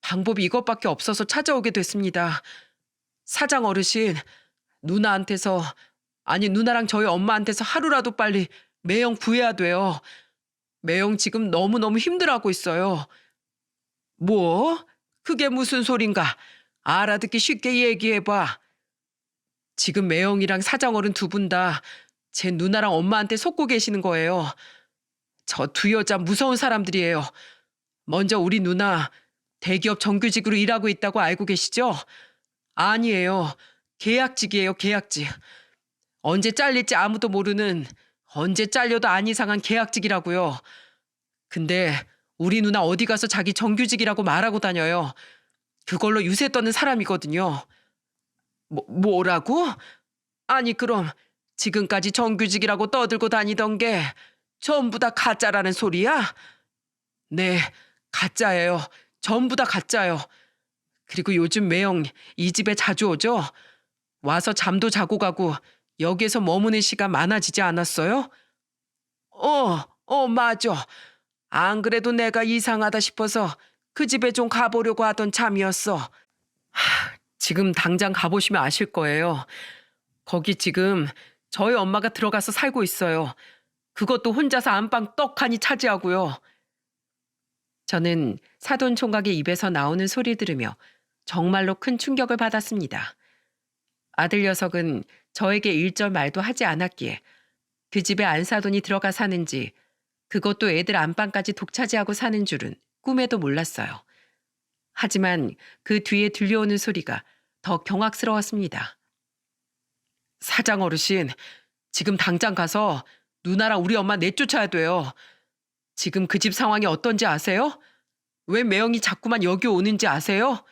방법이 이것밖에 없어서 찾아오게 됐습니다. 사장 어르신, 누나한테서, 아니 누나랑 저희 엄마한테서 하루라도 빨리 매형 구해야 돼요. 매형 지금 너무너무 힘들어하고 있어요. 뭐? 그게 무슨 소린가? 알아듣기 쉽게 얘기해봐. 지금 매형이랑 사장어른 두 분 다 제 누나랑 엄마한테 속고 계시는 거예요. 저 두 여자 무서운 사람들이에요. 먼저 우리 누나 대기업 정규직으로 일하고 있다고 알고 계시죠? 아니에요. 계약직이에요, 계약직. 언제 잘릴지 아무도 모르는, 언제 잘려도 안 이상한 계약직이라고요. 근데 우리 누나 어디 가서 자기 정규직이라고 말하고 다녀요. 그걸로 유세 떠는 사람이거든요. 뭐라고? 아니 그럼 지금까지 정규직이라고 떠들고 다니던 게 전부 다 가짜라는 소리야? 네, 가짜예요. 전부 다 가짜요. 그리고 요즘 매형 이 집에 자주 오죠? 와서 잠도 자고 가고 여기에서 머무는 시간 많아지지 않았어요? 맞아. 안 그래도 내가 이상하다 싶어서 그 집에 좀 가보려고 하던 참이었어. 지금 당장 가보시면 아실 거예요. 거기 지금 저희 엄마가 들어가서 살고 있어요. 그것도 혼자서 안방 떡하니 차지하고요. 저는 사돈 총각의 입에서 나오는 소리 들으며 정말로 큰 충격을 받았습니다. 아들 녀석은 저에게 일절 말도 하지 않았기에 그 집에 안사돈이 들어가 사는지 그것도 애들 안방까지 독차지하고 사는 줄은 꿈에도 몰랐어요. 하지만 그 뒤에 들려오는 소리가 더 경악스러웠습니다. 사장 어르신, 지금 당장 가서 누나랑 우리 엄마 내쫓아야 돼요. 지금 그 집 상황이 어떤지 아세요? 왜 매형이 자꾸만 여기 오는지 아세요?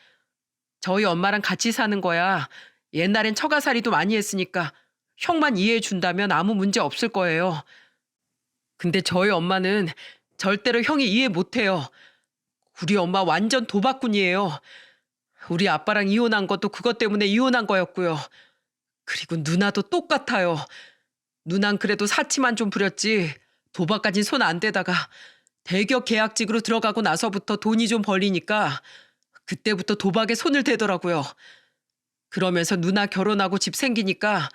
저희 엄마랑 같이 사는 거야. 옛날엔 처가살이도 많이 했으니까 형만 이해해 준다면 아무 문제 없을 거예요. 근데 저희 엄마는 절대로 형이 이해 못해요. 우리 엄마 완전 도박꾼이에요. 우리 아빠랑 이혼한 것도 그것 때문에 이혼한 거였고요. 그리고 누나도 똑같아요. 누난 그래도 사치만 좀 부렸지 도박까진 손 안 대다가 대기업 계약직으로 들어가고 나서부터 돈이 좀 벌리니까 그때부터 도박에 손을 대더라고요. 그러면서 누나 결혼하고 집 생기니까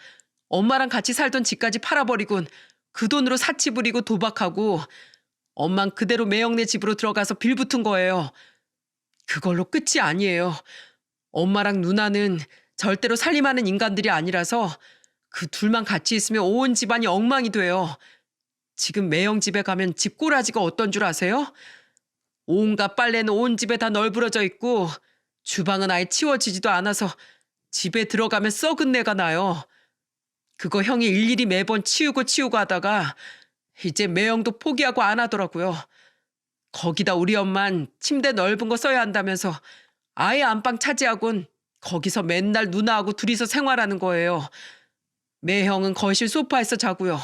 엄마랑 같이 살던 집까지 팔아버리곤 그 돈으로 사치 부리고 도박하고 엄만 그대로 매형네 집으로 들어가서 빌붙은 거예요. 그걸로 끝이 아니에요. 엄마랑 누나는 절대로 살림하는 인간들이 아니라서 그 둘만 같이 있으면 온 집안이 엉망이 돼요. 지금 매형 집에 가면 집 꼬라지가 어떤 줄 아세요? 온갖 빨래는 온 집에 다 널브러져 있고 주방은 아예 치워지지도 않아서 집에 들어가면 썩은 내가 나요. 그거 형이 일일이 매번 치우고 하다가 이제 매형도 포기하고 안 하더라고요. 거기다 우리 엄만 침대 넓은 거 써야 한다면서 아예 안방 차지하곤 거기서 맨날 누나하고 둘이서 생활하는 거예요. 매형은 거실 소파에서 자고요.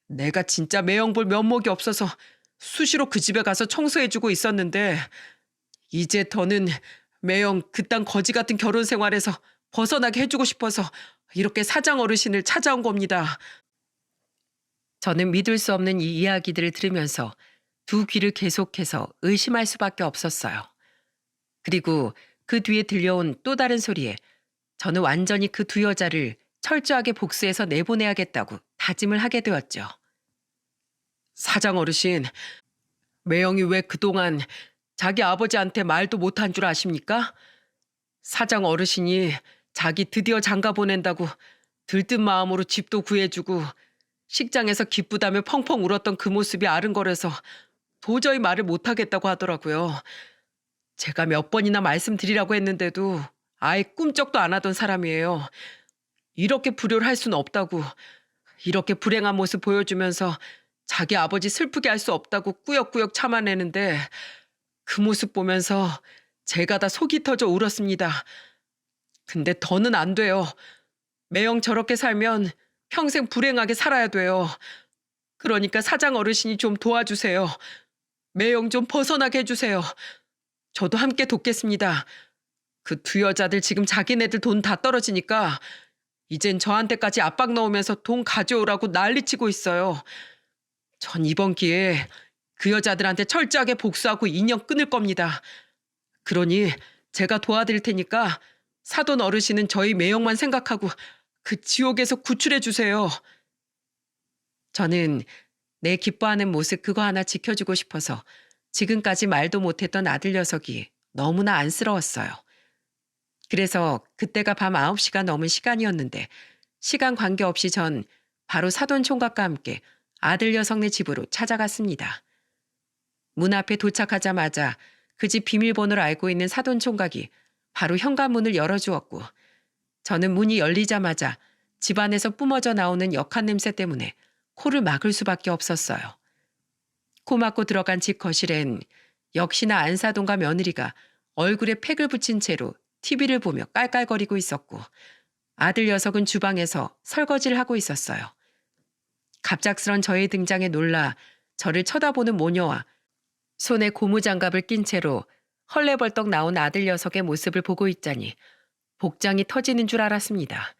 내가 진짜 매형 볼 면목이 없어서 수시로 그 집에 가서 청소해주고 있었는데 이제 더는 매형 그딴 거지 같은 결혼 생활에서 벗어나게 해주고 싶어서 이렇게 사장 어르신을 찾아온 겁니다. 저는 믿을 수 없는 이 이야기들을 들으면서 두 귀를 계속해서 의심할 수밖에 없었어요. 그리고 그 뒤에 들려온 또 다른 소리에 저는 완전히 그 두 여자를 철저하게 복수해서 내보내야겠다고 다짐을 하게 되었죠. 사장 어르신, 매형이 왜 그동안 자기 아버지한테 말도 못한 줄 아십니까? 사장 어르신이 자기 드디어 장가 보낸다고 들뜬 마음으로 집도 구해주고 식장에서 기쁘다며 펑펑 울었던 그 모습이 아른거려서 도저히 말을 못하겠다고 하더라고요. 제가 몇 번이나 말씀드리라고 했는데도 아예 꿈쩍도 안 하던 사람이에요. 이렇게 불효를 할 수는 없다고, 이렇게 불행한 모습 보여주면서 자기 아버지 슬프게 할 수 없다고 꾸역꾸역 참아내는데 그 모습 보면서 제가 다 속이 터져 울었습니다. 근데 더는 안 돼요. 매형 저렇게 살면 평생 불행하게 살아야 돼요. 그러니까 사장 어르신이 좀 도와주세요. 매형 좀 벗어나게 해주세요. 저도 함께 돕겠습니다. 그 두 여자들 지금 자기네들 돈 다 떨어지니까 이젠 저한테까지 압박 넣으면서 돈 가져오라고 난리치고 있어요. 전 이번 기회에 그 여자들한테 철저하게 복수하고 인연 끊을 겁니다. 그러니 제가 도와드릴 테니까 사돈 어르신은 저희 매형만 생각하고 그 지옥에서 구출해 주세요. 저는 내 기뻐하는 모습 그거 하나 지켜주고 싶어서 지금까지 말도 못했던 아들 녀석이 너무나 안쓰러웠어요. 그래서 그때가 밤 9시가 넘은 시간이었는데 시간 관계없이 전 바로 사돈 총각과 함께 아들 녀석네 집으로 찾아갔습니다. 문 앞에 도착하자마자 그 집 비밀번호를 알고 있는 사돈 총각이 바로 현관문을 열어주었고 저는 문이 열리자마자 집안에서 뿜어져 나오는 역한 냄새 때문에 코를 막을 수밖에 없었어요. 코 막고 들어간 집 거실엔 역시나 안사돈과 며느리가 얼굴에 팩을 붙인 채로 TV를 보며 깔깔거리고 있었고 아들 녀석은 주방에서 설거지를 하고 있었어요. 갑작스런 저의 등장에 놀라 저를 쳐다보는 모녀와 손에 고무장갑을 낀 채로 헐레벌떡 나온 아들 녀석의 모습을 보고 있자니 복장이 터지는 줄 알았습니다.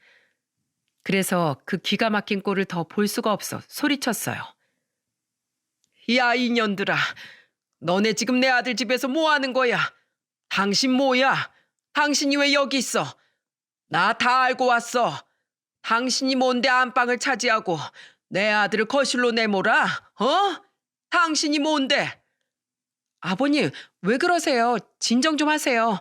그래서 그 기가 막힌 꼴을 더 볼 수가 없어 소리쳤어요. 야 이년들아, 너네 지금 내 아들 집에서 뭐 하는 거야? 당신 뭐야? 당신이 왜 여기 있어? 나 다 알고 왔어. 당신이 뭔데 안방을 차지하고 내 아들을 거실로 내몰아? 어? 당신이 뭔데? 아버님, 왜 그러세요? 진정 좀 하세요.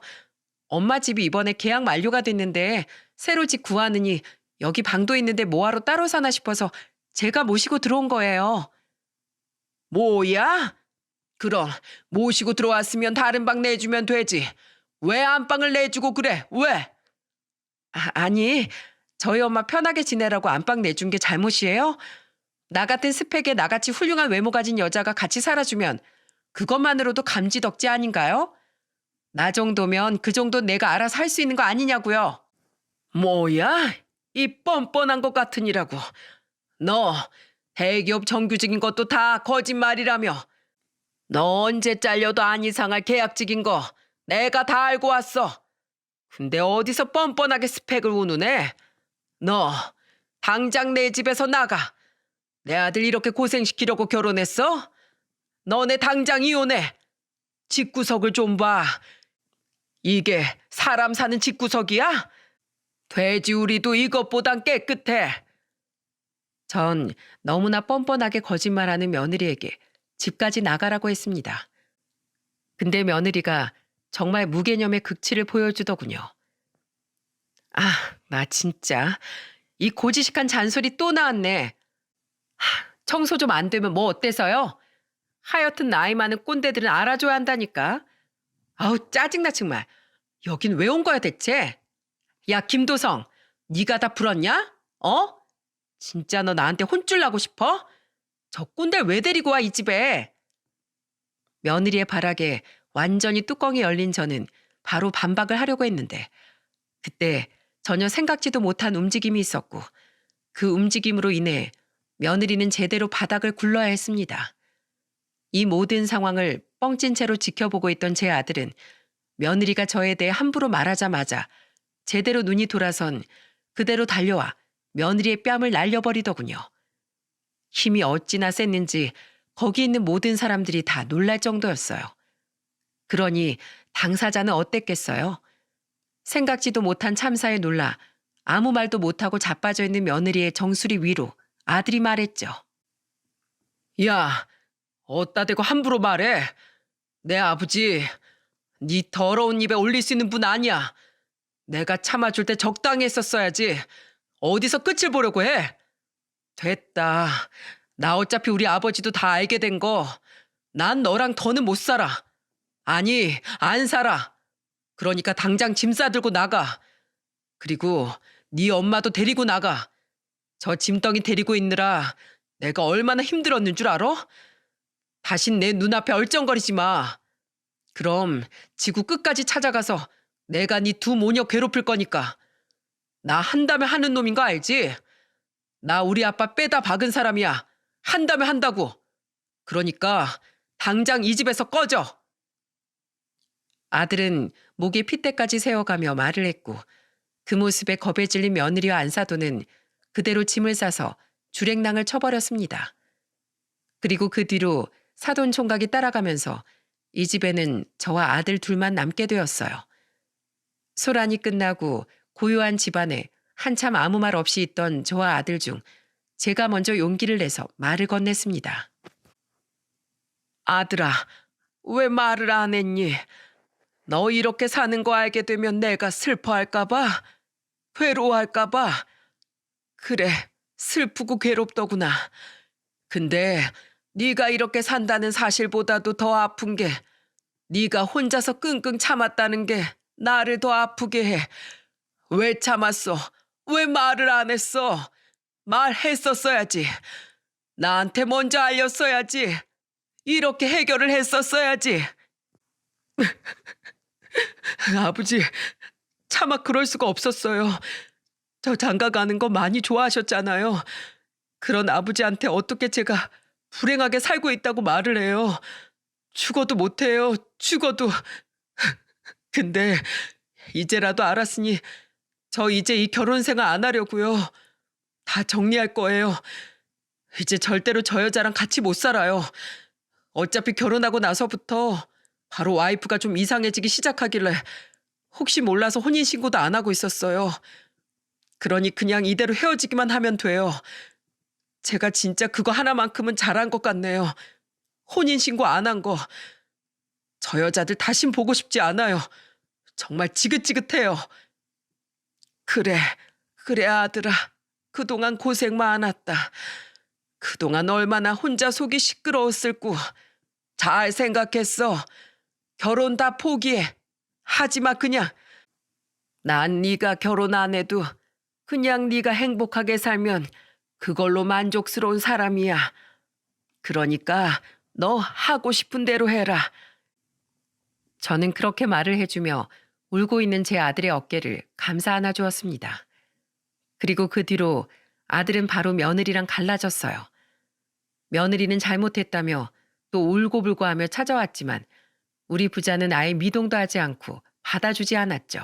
엄마 집이 이번에 계약 만료가 됐는데 새로 집 구하느니 여기 방도 있는데 뭐하러 따로 사나 싶어서 제가 모시고 들어온 거예요. 뭐야? 그럼 모시고 들어왔으면 다른 방 내주면 되지. 왜 안방을 내주고 그래? 왜? 아니, 저희 엄마 편하게 지내라고 안방 내준 게 잘못이에요? 나 같은 스펙에 나같이 훌륭한 외모 가진 여자가 같이 살아주면 그것만으로도 감지덕지 아닌가요? 나 정도면 그 정도 내가 알아서 할 수 있는 거 아니냐고요. 뭐야? 이 뻔뻔한 것 같으니라고. 너 대기업 정규직인 것도 다 거짓말이라며. 너 언제 잘려도 안 이상할 계약직인 거 내가 다 알고 왔어. 근데 어디서 뻔뻔하게 스펙을 운우네? 너 당장 내 집에서 나가. 내 아들 이렇게 고생시키려고 결혼했어? 너네 당장 이혼해. 집구석을 좀 봐. 이게 사람 사는 집구석이야? 돼지우리도 이것보단 깨끗해. 전 너무나 뻔뻔하게 거짓말하는 며느리에게 집까지 나가라고 했습니다. 근데 며느리가 정말 무개념의 극치를 보여주더군요. 아, 나 진짜 이 고지식한 잔소리 또 나왔네. 청소 좀 안 되면 뭐 어때서요? 하여튼 나이 많은 꼰대들은 알아줘야 한다니까. 아우 짜증나 정말. 여긴 왜 온 거야 대체? 야 김도성, 네가 다 불었냐? 어? 진짜 너 나한테 혼쭐 나고 싶어? 저 꼰대 왜 데리고 와 이 집에? 며느리의 발악에 완전히 뚜껑이 열린 저는 바로 반박을 하려고 했는데 그때 전혀 생각지도 못한 움직임이 있었고 그 움직임으로 인해 며느리는 제대로 바닥을 굴러야 했습니다. 이 모든 상황을 뻥찐 채로 지켜보고 있던 제 아들은 며느리가 저에 대해 함부로 말하자마자 제대로 눈이 돌아선 그대로 달려와 며느리의 뺨을 날려버리더군요. 힘이 어찌나 셌는지 거기 있는 모든 사람들이 다 놀랄 정도였어요. 그러니 당사자는 어땠겠어요? 생각지도 못한 참사에 놀라 아무 말도 못하고 자빠져 있는 며느리의 정수리 위로 아들이 말했죠. 야, 어따 대고 함부로 말해. 내 아버지, 네 더러운 입에 올릴 수 있는 분 아니야. 내가 참아줄 때 적당히 했었어야지. 어디서 끝을 보려고 해? 됐다. 나 어차피 우리 아버지도 다 알게 된 거. 난 너랑 더는 못 살아. 아니, 안 살아. 그러니까 당장 짐 싸들고 나가. 그리고 네 엄마도 데리고 나가. 저 짐덩이 데리고 있느라 내가 얼마나 힘들었는 줄 알아? 다신 내 눈앞에 얼쩡거리지 마. 그럼 지구 끝까지 찾아가서 내가 네 두 모녀 괴롭힐 거니까. 나 한다면 하는 놈인 거 알지? 나 우리 아빠 빼다 박은 사람이야. 한다면 한다고. 그러니까 당장 이 집에서 꺼져. 아들은 목에 핏대까지 세워가며 말을 했고 그 모습에 겁에 질린 며느리와 안사도는 그대로 짐을 싸서 주랭랑을 쳐버렸습니다. 그리고 그 뒤로 사돈 총각이 따라가면서 이 집에는 저와 아들 둘만 남게 되었어요. 소란이 끝나고 고요한 집안에 한참 아무 말 없이 있던 저와 아들 중 제가 먼저 용기를 내서 말을 건넸습니다. 아들아, 왜 말을 안 했니? 너 이렇게 사는 거 알게 되면 내가 슬퍼할까 봐? 괴로워할까 봐? 그래, 슬프고 괴롭더구나. 근데 네가 이렇게 산다는 사실보다도 더 아픈 게 네가 혼자서 끙끙 참았다는 게 나를 더 아프게 해. 왜 참았어? 왜 말을 안 했어? 말했었어야지. 나한테 먼저 알렸어야지. 이렇게 해결을 했었어야지. 아버지, 차마 그럴 수가 없었어요. 저 장가 가는 거 많이 좋아하셨잖아요. 그런 아버지한테 어떻게 제가 불행하게 살고 있다고 말을 해요. 죽어도 못해요. 죽어도. 근데 이제라도 알았으니 저 이제 이 결혼 생활 안 하려고요. 다 정리할 거예요. 이제 절대로 저 여자랑 같이 못 살아요. 어차피 결혼하고 나서부터 바로 와이프가 좀 이상해지기 시작하길래 혹시 몰라서 혼인신고도 안 하고 있었어요. 그러니 그냥 이대로 헤어지기만 하면 돼요. 제가 진짜 그거 하나만큼은 잘한 것 같네요. 혼인신고 안 한 거. 저 여자들 다신 보고 싶지 않아요. 정말 지긋지긋해요. 그래 아들아. 그동안 고생 많았다. 그동안 얼마나 혼자 속이 시끄러웠을고. 잘 생각했어. 결혼 다 포기해. 하지마 그냥. 난 네가 결혼 안 해도 그냥 네가 행복하게 살면 그걸로 만족스러운 사람이야. 그러니까 너 하고 싶은 대로 해라. 저는 그렇게 말을 해주며 울고 있는 제 아들의 어깨를 감싸 안아주었습니다. 그리고 그 뒤로 아들은 바로 며느리랑 갈라졌어요. 며느리는 잘못했다며 또 울고불고 하며 찾아왔지만 우리 부자는 아예 미동도 하지 않고 받아주지 않았죠.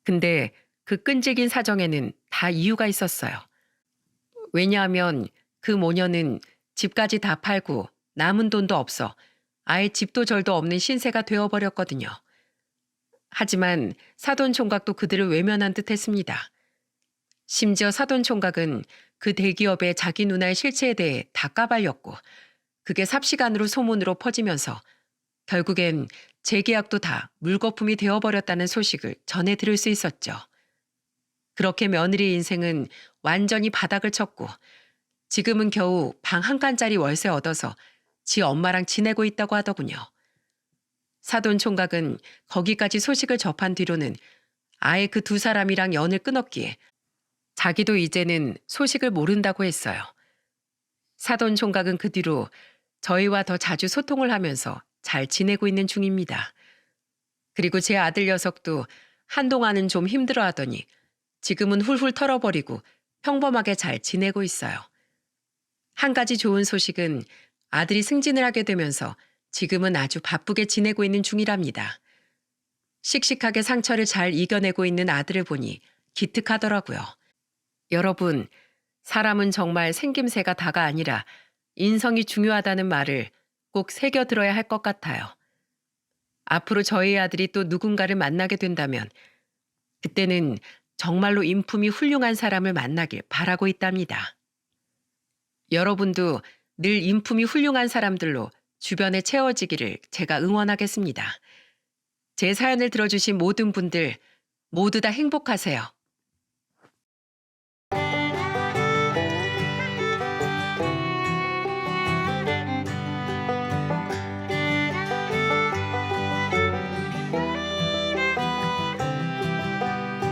근데 그 끈질긴 사정에는 다 이유가 있었어요. 왜냐하면 그 모녀는 집까지 다 팔고 남은 돈도 없어 아예 집도 절도 없는 신세가 되어버렸거든요. 하지만 사돈 총각도 그들을 외면한 듯 했습니다. 심지어 사돈 총각은 그 대기업의 자기 누나의 실체에 대해 다 까발렸고 그게 삽시간으로 소문으로 퍼지면서 결국엔 재계약도 다 물거품이 되어버렸다는 소식을 전해 들을 수 있었죠. 그렇게 며느리 인생은 완전히 바닥을 쳤고 지금은 겨우 방 한 칸짜리 월세 얻어서 지 엄마랑 지내고 있다고 하더군요. 사돈 총각은 거기까지 소식을 접한 뒤로는 아예 그 두 사람이랑 연을 끊었기에 자기도 이제는 소식을 모른다고 했어요. 사돈 총각은 그 뒤로 저희와 더 자주 소통을 하면서 잘 지내고 있는 중입니다. 그리고 제 아들 녀석도 한동안은 좀 힘들어하더니 지금은 훌훌 털어버리고 평범하게 잘 지내고 있어요. 한 가지 좋은 소식은 아들이 승진을 하게 되면서 지금은 아주 바쁘게 지내고 있는 중이랍니다. 씩씩하게 상처를 잘 이겨내고 있는 아들을 보니 기특하더라고요. 여러분, 사람은 정말 생김새가 다가 아니라 인성이 중요하다는 말을 꼭 새겨들어야 할 것 같아요. 앞으로 저희 아들이 또 누군가를 만나게 된다면 그때는 정말로 인품이 훌륭한 사람을 만나길 바라고 있답니다. 여러분도 늘 인품이 훌륭한 사람들로 주변에 채워지기를 제가 응원하겠습니다. 제 사연을 들어주신 모든 분들 모두 다 행복하세요.